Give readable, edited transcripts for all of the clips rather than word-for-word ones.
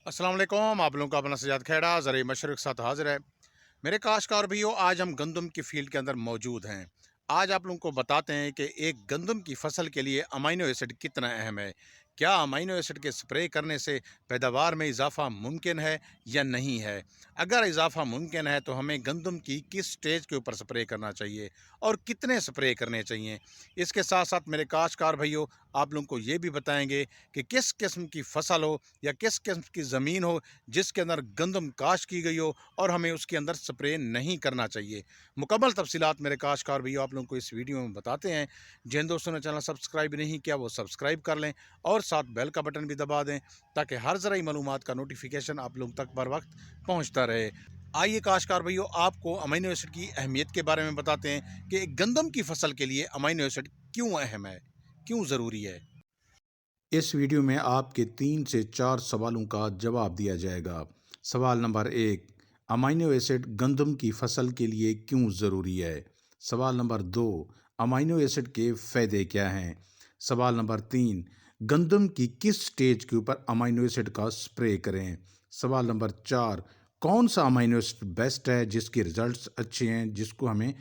अस्सलाम वालेकुम। आप लोगों का अपना सजाद खेड़ा ज़रिए मशरक़ साथ हाज़िर है। मेरे काश्तकार भाइयों, आज हम गंदम की फील्ड के अंदर मौजूद हैं। आज आप लोगों को बताते हैं कि एक गंदम की फसल के लिए अमीनो एसिड कितना अहम है। क्या अमीनो एसिड के स्प्रे करने से पैदावार में इजाफा मुमकिन है या नहीं है? अगर इजाफा मुमकिन है तो हमें गंदम की किस स्टेज के ऊपर स्प्रे करना चाहिए और कितने स्प्रे करने चाहिए। इसके साथ साथ मेरे काश्तकार भाइयों, आप लोगों को ये भी बताएंगे कि किस किस्म की फसल हो या किस किस्म की ज़मीन हो जिसके अंदर गंदम काश्त की गई हो और हमें उसके अंदर स्प्रे नहीं करना चाहिए। मुकम्मल तफसीलात मेरे काश्तकार भैया आप लोगों को इस वीडियो में बताते हैं। जिन दोस्तों ने चैनल सब्सक्राइब नहीं किया वो सब्सक्राइब कर लें और साथ बेल का बटन भी दबा दें ताकि हर ज़राई मालूमात का नोटिफिकेशन आप लोगों तक बर वक्त पहुँचता रहे। आइए काश्तकार भैया, आपको अमीनो एसिड की अहमियत के बारे में बताते हैं कि गंदम की फसल के लिए अमीनो एसिड क्यों अहम है, क्यों ज़रूरी है। इस वीडियो में आपके 3 से 4 सवालों का जवाब दिया जाएगा। सवाल नंबर 1, अमीनो एसिड गंदम की फसल के लिए क्यों ज़रूरी है? सवाल नंबर 2, अमीनो एसिड के फ़ायदे क्या हैं? सवाल नंबर 3, गंदम की किस स्टेज के ऊपर अमीनो एसिड का स्प्रे करें? सवाल नंबर 4, कौन सा अमीनो एसिड बेस्ट है जिसके रिजल्ट्स अच्छे हैं जिसको हमें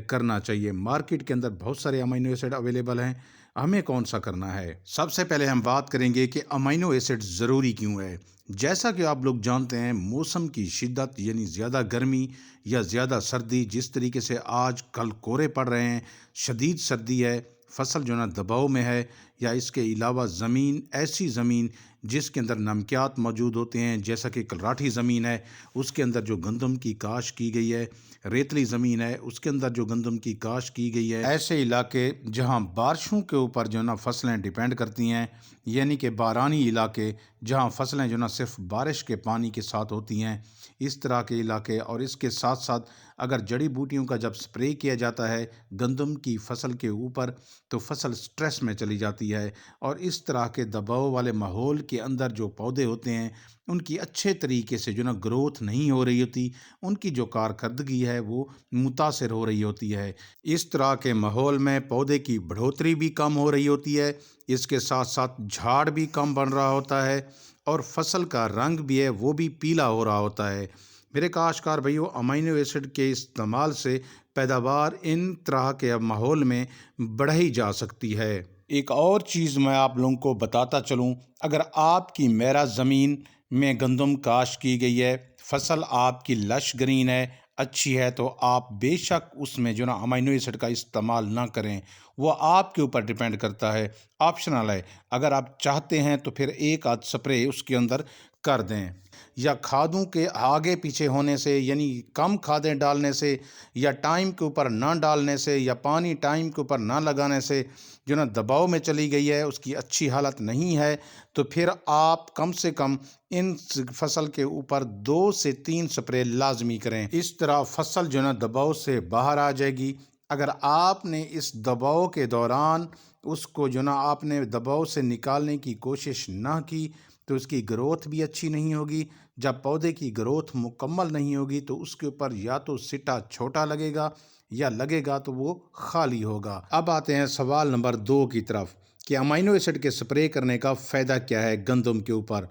करना चाहिए? मार्केट के अंदर बहुत सारे अमीनो एसिड अवेलेबल हैं, हमें कौन सा करना है? सबसे पहले हम बात करेंगे कि अमीनो एसिड ज़रूरी क्यों है। जैसा कि आप लोग जानते हैं, मौसम की शिद्दत यानी ज़्यादा गर्मी या ज़्यादा सर्दी, जिस तरीके से आज कल कोहरे पड़ रहे हैं, शदीद सर्दी है, फसल जो ना दबाव में है, या इसके अलावा ज़मीन, ऐसी ज़मीन जिसके अंदर नमकियात मौजूद होते हैं, जैसा कि कलराठी ज़मीन है उसके अंदर जो गंदम की काश की गई है, रेतली ज़मीन है उसके अंदर जो गंदम की काश की गई है, ऐसे इलाके जहां बारिशों के ऊपर जो ना फसलें डिपेंड करती हैं, यानी कि बारानी इलाके जहां फसलें जो ना सिर्फ बारिश के पानी के साथ होती हैं, इस तरह के इलाके। और इसके साथ साथ अगर जड़ी बूटियों का जब स्प्रे किया जाता है गंदम की फसल के ऊपर तो फसल स्ट्रेस में चली जाती है, और इस तरह के दबाव वाले माहौल के अंदर जो पौधे होते हैं उनकी अच्छे तरीके से जो ना ग्रोथ नहीं हो रही होती, उनकी जो कारकर्दगी है वो मुतासर हो रही होती है। इस तरह के माहौल में पौधे की बढ़ोतरी भी कम हो रही होती है, इसके साथ साथ झाड़ भी कम बन रहा होता है और फसल का रंग भी है वो भी पीला हो रहा होता है। मेरे काश्तकार भाइयों, अमीनो एसिड के इस्तेमाल से पैदावार इन तरह के माहौल में बढ़ाई जा सकती है। एक और चीज़ मैं आप लोगों को बताता चलूं, अगर आपकी मेरा ज़मीन में गंदम काश की गई है, फसल आपकी लश ग्रीन है, अच्छी है, तो आप बेशक उसमें जो ना अमीनो एसिड का इस्तेमाल ना करें। वो आपके ऊपर डिपेंड करता है, ऑप्शनल है। अगर आप चाहते हैं तो फिर एक आध स्प्रे उसके अंदर कर दें, या खादों के आगे पीछे होने से, यानी कम खादें डालने से, या टाइम के ऊपर ना डालने से, या पानी टाइम के ऊपर ना लगाने से जो ना दबाव में चली गई है, उसकी अच्छी हालत नहीं है, तो फिर आप कम से कम इन फसल के ऊपर 2 से 3 स्प्रे लाजमी करें। इस तरह फसल जो ना दबाव से बाहर आ जाएगी। अगर आपने इस दबाव के दौरान उसको जो ना आपने दबाव से निकालने की कोशिश ना की तो उसकी ग्रोथ भी अच्छी नहीं होगी। जब पौधे की ग्रोथ मुकम्मल नहीं होगी तो उसके ऊपर या तो सिटा छोटा लगेगा या लगेगा तो वो खाली होगा। अब आते हैं सवाल नंबर 2 की तरफ कि अमीनो एसिड के स्प्रे करने का फ़ायदा क्या है गंदम के ऊपर।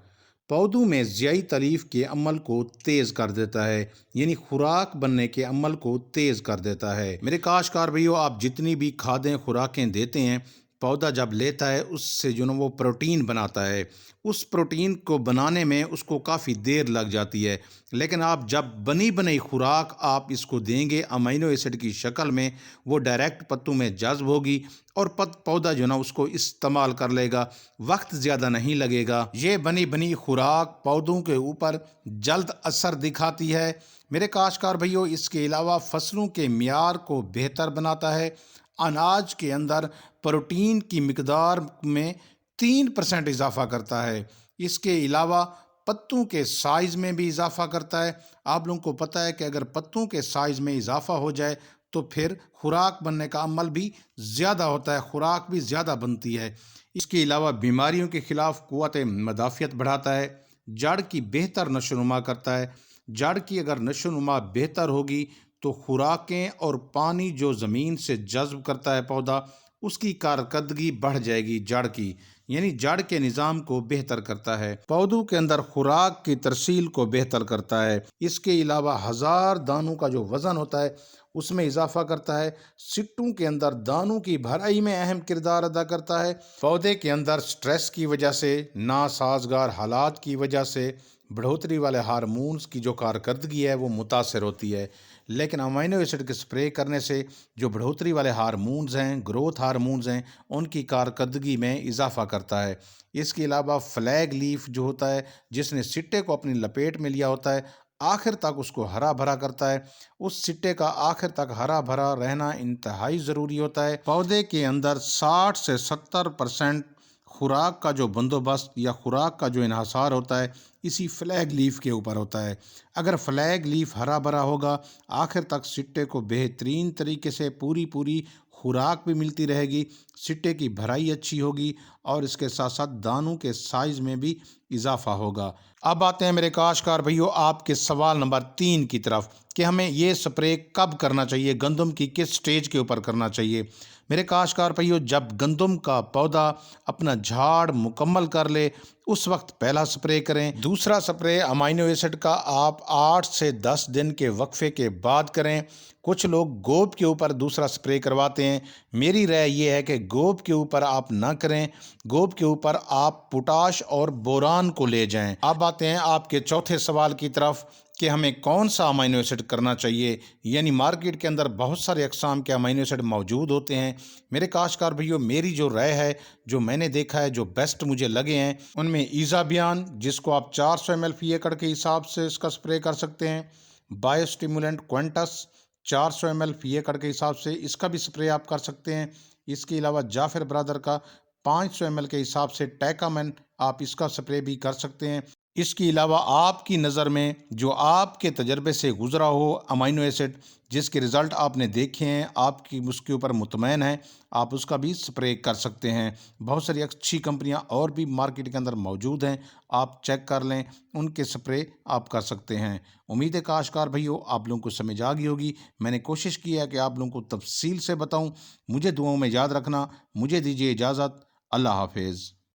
पौधों में ज़ियाई तलीफ के अमल को तेज़ कर देता है, यानी खुराक बनने के अमल को तेज़ कर देता है। मेरे काश्तकार भैया, आप जितनी भी खादें खुराकें देते हैं, पौधा जब लेता है उससे जो ना वो प्रोटीन बनाता है, उस प्रोटीन को बनाने में उसको काफ़ी देर लग जाती है। लेकिन आप जब बनी बनाई खुराक आप इसको देंगे अमीनो एसिड की शक्ल में, वो डायरेक्ट पत्तों में जज्ब होगी और पौधा जो ना उसको इस्तेमाल कर लेगा, वक्त ज़्यादा नहीं लगेगा। ये बनी बनी खुराक पौधों के ऊपर जल्द असर दिखाती है। मेरे काश्तकार भाइयों, इसके अलावा फसलों के मियार को बेहतर बनाता है। अनाज के अंदर प्रोटीन की मिकदार में 3% इजाफा करता है। इसके अलावा पत्तों के साइज़ में भी इजाफा करता है। आप लोगों को पता है कि अगर पत्तों के साइज़ में इजाफा हो जाए तो फिर खुराक बनने का अमल भी ज़्यादा होता है, खुराक भी ज़्यादा बनती है। इसके अलावा बीमारियों के ख़िलाफ़ क़ुव्वत मदाफ़ियत बढ़ाता है, जड़ की बेहतर नशोनुमा करता है। जड़ की अगर नशोनुमा बेहतर होगी तो खुराकें और पानी जो ज़मीन से जज्ब करता है पौधा, उसकी कारकर्दगी बढ़ जाएगी जड़ की, یعنی جڑ کے نظام کو بہتر کرتا ہے، پودوں کے اندر خوراک کی ترسیل کو بہتر کرتا ہے، اس کے علاوہ 1000 دانوں کا جو وزن ہوتا ہے اس میں اضافہ کرتا ہے، سٹوں کے اندر دانوں کی بھرائی میں اہم کردار ادا کرتا ہے، پودے کے اندر سٹریس کی وجہ سے، ناسازگار حالات کی وجہ سے بڑھوتری والے ہارمونز کی جو کارکردگی ہے وہ متاثر ہوتی ہے، لیکن امینو ایسڈ کے سپرے کرنے سے جو بڑھوتری والے ہارمونز ہیں، گروتھ ہارمونز ہیں، ان کی کارکردگی میں اضافہ کرتا ہے۔ اس کے علاوہ فلیگ لیف جو ہوتا ہے، جس نے سٹے کو اپنی لپیٹ میں لیا ہوتا ہے، آخر تک اس کو ہرا بھرا کرتا ہے، اس سٹے کا آخر تک ہرا بھرا رہنا انتہائی ضروری ہوتا ہے۔ پودے کے اندر 60 سے 70% خوراک کا جو بندوبست یا خوراک کا جو انحصار ہوتا ہے اسی فلیگ لیف کے اوپر ہوتا ہے۔ اگر فلیگ لیف ہرا بھرا ہوگا، آخر تک سٹے کو بہترین طریقے سے پوری خوراک بھی ملتی رہے گی، سٹے کی بھرائی اچھی ہوگی اور اس کے ساتھ ساتھ دانوں کے سائز میں بھی اضافہ ہوگا۔ اب آتے ہیں میرے کاشتکار بھائیو آپ کے سوال نمبر 3 کی طرف کہ ہمیں یہ سپرے کب کرنا چاہیے، گندم کی کس سٹیج کے اوپر کرنا چاہیے۔ میرے کاشتکار بھائیو جب گندم کا پودا اپنا جھاڑ مکمل کر لے اس وقت پہلا سپرے کریں، دوسرا سپرے امینو ایسڈ کا آپ 8 سے 10 دن کے وقفے کے بعد کریں۔ کچھ لوگ گوب کے اوپر دوسرا سپرے کرواتے ہیں، میری رائے یہ ہے کہ گوب کے اوپر آپ نہ کریں، گوب کے اوپر آپ پوٹاش اور بوران کو لے جائیں۔ اب آتے ہیں آپ کے چوتھے سوال کی طرف کہ ہمیں کون سا امینو ایسڈ کرنا چاہیے، یعنی مارکیٹ کے اندر بہت سارے اقسام کے امینو ایسڈ موجود ہوتے ہیں۔ میرے کاشتکار بھائیو میری جو رائے ہے، جو میں نے دیکھا ہے، جو بیسٹ مجھے لگے ہیں، ان میں ایزابیان جس کو آپ 400 ml فی ایکڑ کے حساب سے اس کا سپرے کر سکتے ہیں، بایو اسٹیمولنٹ کوینٹس 400 ml فی ایکڑ کے حساب سے اس کا بھی سپرے آپ کر سکتے ہیں۔ اس کے علاوہ جعفر برادر کا 500 ml کے حساب سے ٹیکامین آپ اس کا سپرے بھی کر سکتے ہیں۔ اس کے علاوہ آپ کی نظر میں جو آپ کے تجربے سے گزرا ہو امینو ایسڈ، جس کے رزلٹ آپ نے دیکھے ہیں، آپ کی اس کے اوپر مطمئن ہیں، آپ اس کا بھی سپرے کر سکتے ہیں۔ بہت ساری اچھی کمپنیاں اور بھی مارکیٹ کے اندر موجود ہیں، آپ چیک کر لیں، ان کے سپرے آپ کر سکتے ہیں۔ امید ہے کاشتکار بھائیو آپ لوگوں کو سمجھ آ گئی ہوگی، میں نے کوشش کی ہے کہ آپ لوگوں کو تفصیل سے بتاؤں۔ مجھے دعاؤں میں یاد رکھنا، مجھے دیجیے اجازت، اللہ حافظ۔